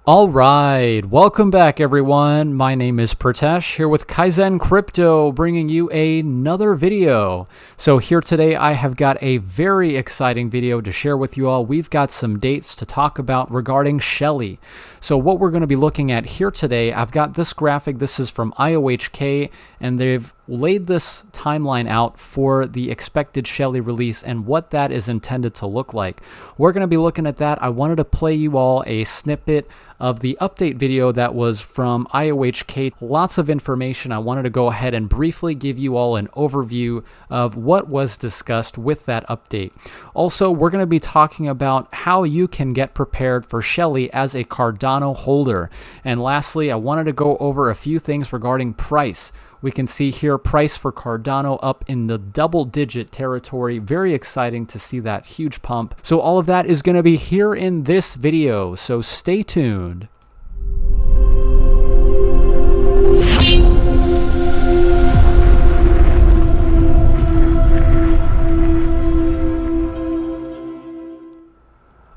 All right, welcome back everyone. My name is Pratesh here with Kaizen Crypto, bringing you another video. So here today I have got a very exciting video to share with you all. We've got some dates to talk about regarding Shelley. So what we're going to be looking at here today, I've got this graphic. This is from IOHK, and they've laid this timeline out for the expected Shelley release and what that is intended to look like. We're going to be looking at that. I wanted to play you all a snippet of the update video that was from IOHK. Lots of information. I wanted to go ahead and briefly give you all an overview of what was discussed with that update. Also, we're going to be talking about how you can get prepared for Shelley as a Cardano holder. And lastly, I wanted to go over a few things regarding price. We can see here price for Cardano up in the double-digit territory. Very exciting to see that huge pump. So all of that is going to be here in this video, so stay tuned.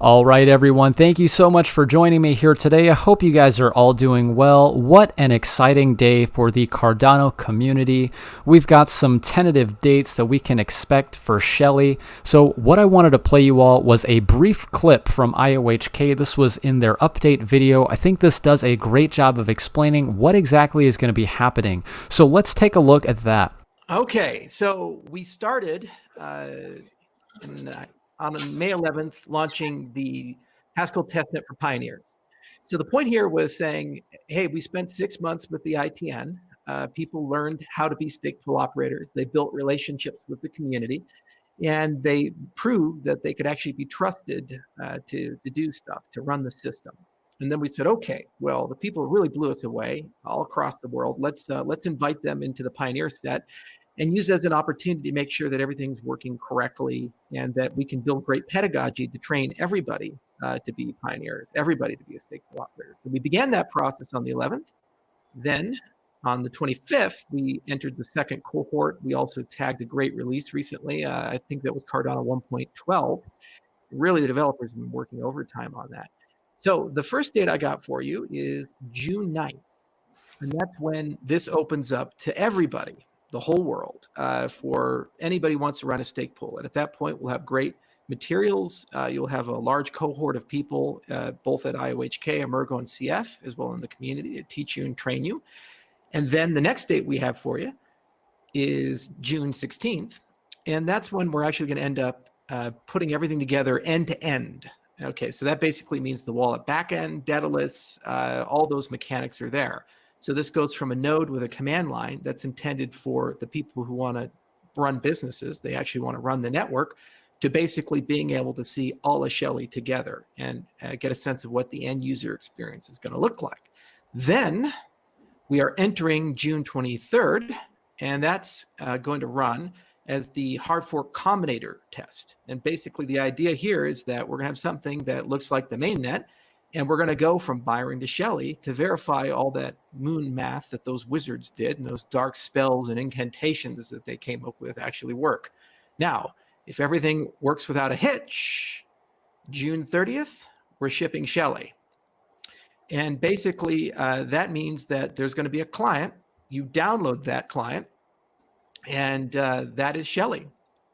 All right, everyone. Thank you so much for joining me here today. I hope you guys are all doing well. What an exciting day for the Cardano community. We've got some tentative dates that we can expect for Shelley. So what I wanted to play you all was a brief clip from IOHK. This was in their update video. I think this does a great job of explaining what exactly is going to be happening. So let's take a look at that. Okay, so we started on May 11th, launching the Haskell testnet for pioneers. So the point here was saying, hey, we spent 6 months with the ITN. People learned how to be stake pool operators. They built relationships with the community, and they proved that they could actually be trusted to do stuff, to run the system. And then we said, okay, well, the people really blew us away all across the world. Let's invite them into the pioneer set and use it as an opportunity to make sure that everything's working correctly and that we can build great pedagogy to train everybody to be pioneers, everybody to be a stake pool operator. So we began that process on the 11th. Then on the 25th, we entered the second cohort. We also tagged a great release recently. I think that was Cardano 1.12. Really, the developers have been working overtime on that. So the first date I got for you is June 9th. And that's when this opens up to everybody, the whole world, for anybody who wants to run a stake pool. And at that point, we'll have great materials. You'll have a large cohort of people, both at IOHK, Emergo, and CF, as well in the community, to teach you and train you. And then the next date we have for you is June 16th. And that's when we're actually going to end up putting everything together end to end. Okay, so that basically means the wallet backend, dataless, all those mechanics are there. So this goes from a node with a command line that's intended for the people who want to run businesses. They actually want to run the network, to basically being able to see all of Shelley together and get a sense of what the end user experience is going to look like. Then we are entering June 23rd, and that's going to run as the hard fork combinator test. And basically the idea here is that we're going to have something that looks like the mainnet, and we're going to go from Byron to Shelley to verify all that moon math that those wizards did and those dark spells and incantations that they came up with actually work. Now, if everything works without a hitch, June 30th, we're shipping Shelley. And basically, that means that there's going to be a client. You download that client, and that is Shelley.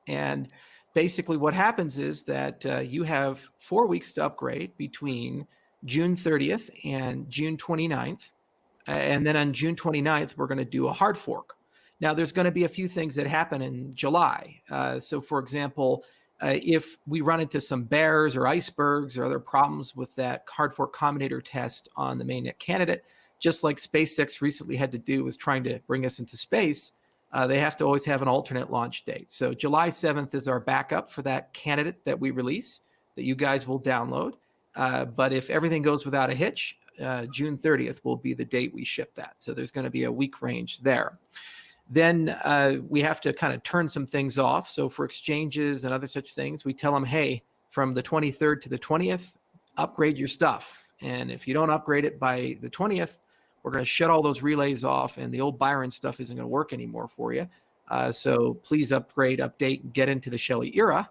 And basically what happens is that you have 4 weeks to upgrade between June 30th and June 29th. And then on June 29th, we're going to do a hard fork. Now, there's going to be a few things that happen in July. So, for example, if we run into some bears or icebergs or other problems with that hard fork combinator test on the mainnet candidate, just like SpaceX recently had to do with trying to bring us into space, they have to always have an alternate launch date. So July 7th is our backup for that candidate that we release that you guys will download. But if everything goes without a hitch, June 30th will be the date we ship that. So there's going to be a week range there. Then we have to kind of turn some things off. So for exchanges and other such things, we tell them, hey, from the 23rd to the 20th, upgrade your stuff. And if you don't upgrade it by the 20th, we're going to shut all those relays off, and the old Byron stuff isn't going to work anymore for you. So please upgrade, update, and get into the Shelley era.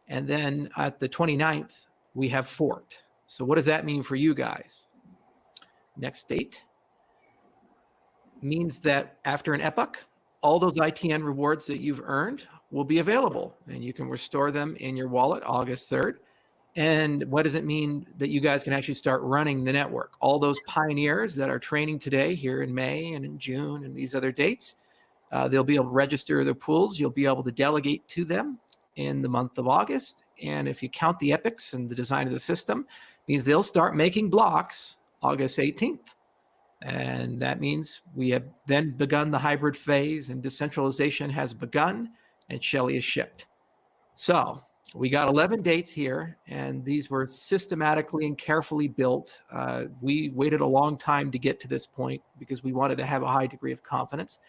And then at the 29th, we have forked. So what does that mean for you guys? next date, means that after an epoch, all those ITN rewards that you've earned will be available, and you can restore them in your wallet August 3rd. And what does it mean that you guys can actually start running the network? All those pioneers that are training today here in May and in June and these other dates, they'll be able to register their pools. You'll be able to delegate to them in the month of August. And if you count the epochs and the design of the system, it means they'll start making blocks August 18th. And that means we have then begun the hybrid phase, and decentralization has begun, and Shelley is shipped. So we got 11 dates here, and these were systematically and carefully built. We waited a long time to get to this point because we wanted to have a high degree of confidence.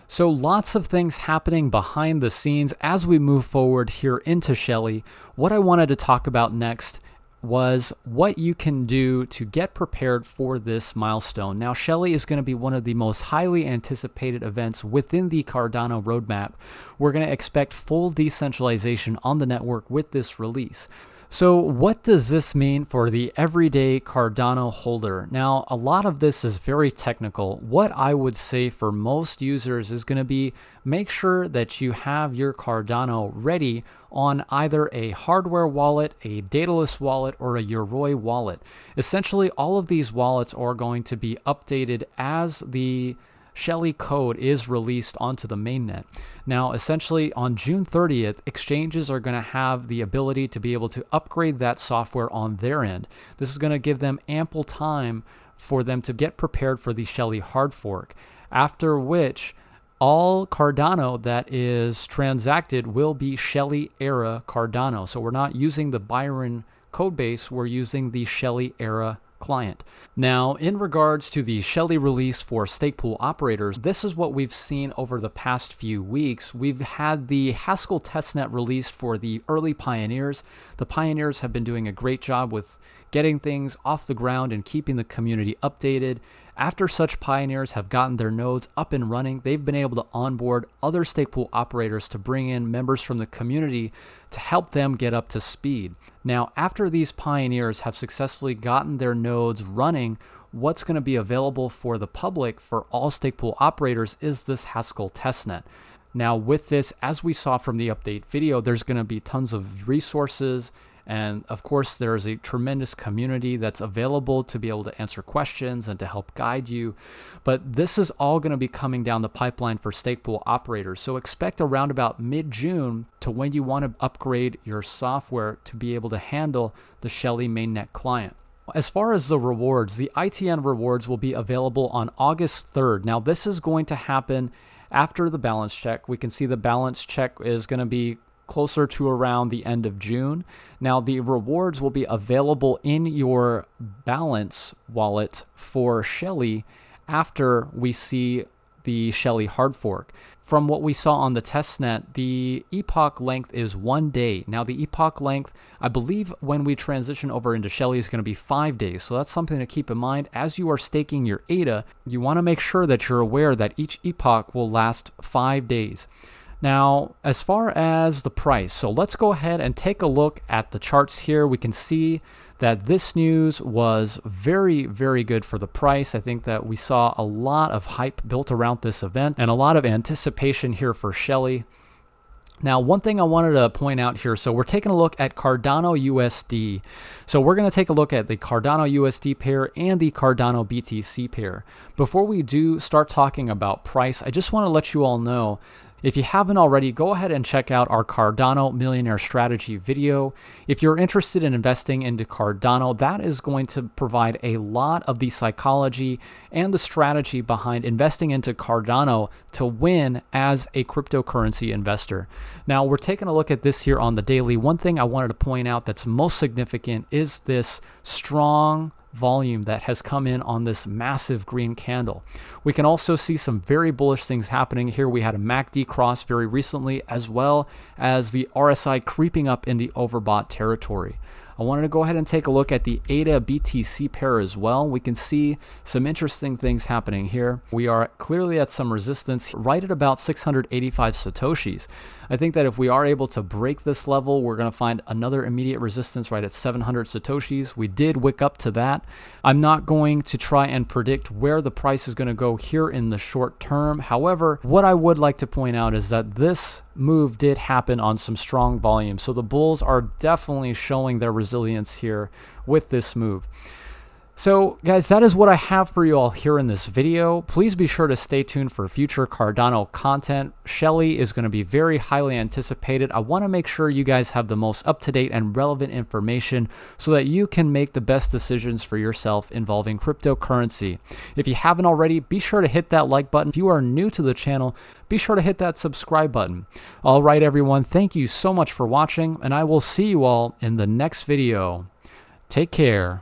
So lots of things happening behind the scenes as we move forward here into Shelley. What I wanted to talk about next was what you can do to get prepared for this milestone. Now, Shelley is going to be one of the most highly anticipated events within the Cardano roadmap. We're going to expect full decentralization on the network with this release. So what does this mean for the everyday Cardano holder? Now, a lot of this is very technical. What I would say for most users is going to be make sure that you have your Cardano ready on either a hardware wallet, a dataless wallet, or a Yoroi wallet. Essentially, all of these wallets are going to be updated as the Shelley code is released onto the mainnet. Now, essentially on June 30th, exchanges are going to have the ability to be able to upgrade that software on their end. This is going to give them ample time for them to get prepared for the Shelley hard fork, after which all Cardano that is transacted will be Shelley era Cardano. So we're not using the Byron codebase, we're using the Shelley era client. Now, in regards to the Shelley release for stake pool operators, this is what we've seen over the past few weeks. We've had the Haskell testnet released for the early pioneers. The pioneers have been doing a great job with getting things off the ground and keeping the community updated. After such pioneers have gotten their nodes up and running, they've been able to onboard other stake pool operators to bring in members from the community to help them get up to speed. Now, after these pioneers have successfully gotten their nodes running, what's going to be available for the public for all stake pool operators is this Haskell testnet. Now, with this, as we saw from the update video, there's going to be tons of resources. And of course, there's a tremendous community that's available to be able to answer questions and to help guide you. But this is all going to be coming down the pipeline for stake pool operators. So expect around about mid-June to when you want to upgrade your software to be able to handle the Shelley mainnet client. As far as the rewards, the ITN rewards will be available on August 3rd. Now, this is going to happen after the balance check. We can see the balance check is going to be closer to around the end of June. Now, the rewards will be available in your balance wallet for Shelley after we see the Shelley hard fork. From what we saw on the testnet, the epoch length is 1 day. Now, the epoch length, I believe when we transition over into Shelley, is going to be 5 days. So that's something to keep in mind. As you are staking your ADA, you want to make sure that you're aware that each epoch will last 5 days. Now, as far as the price, so let's go ahead and take a look at the charts here. We can see that this news was very, very good for the price. I think that we saw a lot of hype built around this event and a lot of anticipation here for Shelley. Now, one thing I wanted to point out here, so we're taking a look at Cardano USD. So we're going to take a look at the Cardano USD pair and the Cardano BTC pair. Before we do start talking about price, I just want to let you all know, if you haven't already, go ahead and check out our Cardano Millionaire Strategy video. If you're interested in investing into Cardano, that is going to provide a lot of the psychology and the strategy behind investing into Cardano to win as a cryptocurrency investor. Now, we're taking a look at this here on the daily. One thing I wanted to point out that's most significant is this strong volume that has come in on this massive green candle. We can also see some very bullish things happening here. We had a MACD cross very recently, as well as the RSI creeping up in the overbought territory. I wanted to go ahead and take a look at the ADA BTC pair as well. We can see some interesting things happening here. We are clearly at some resistance right at about 685 Satoshis. I think that if we are able to break this level, we're going to find another immediate resistance right at 700 Satoshis. We did wick up to that. I'm not going to try and predict where the price is going to go here in the short term. However, what I would like to point out is that this move did happen on some strong volume. So the bulls are definitely showing their resilience here with this move. So guys, that is what I have for you all here in this video. Please be sure to stay tuned for future Cardano content. Shelley is going to be very highly anticipated. I want to make sure you guys have the most up-to-date and relevant information so that you can make the best decisions for yourself involving cryptocurrency. If you haven't already, be sure to hit that like button. If you are new to the channel, be sure to hit that subscribe button. All right, everyone, thank you so much for watching, and I will see you all in the next video. Take care.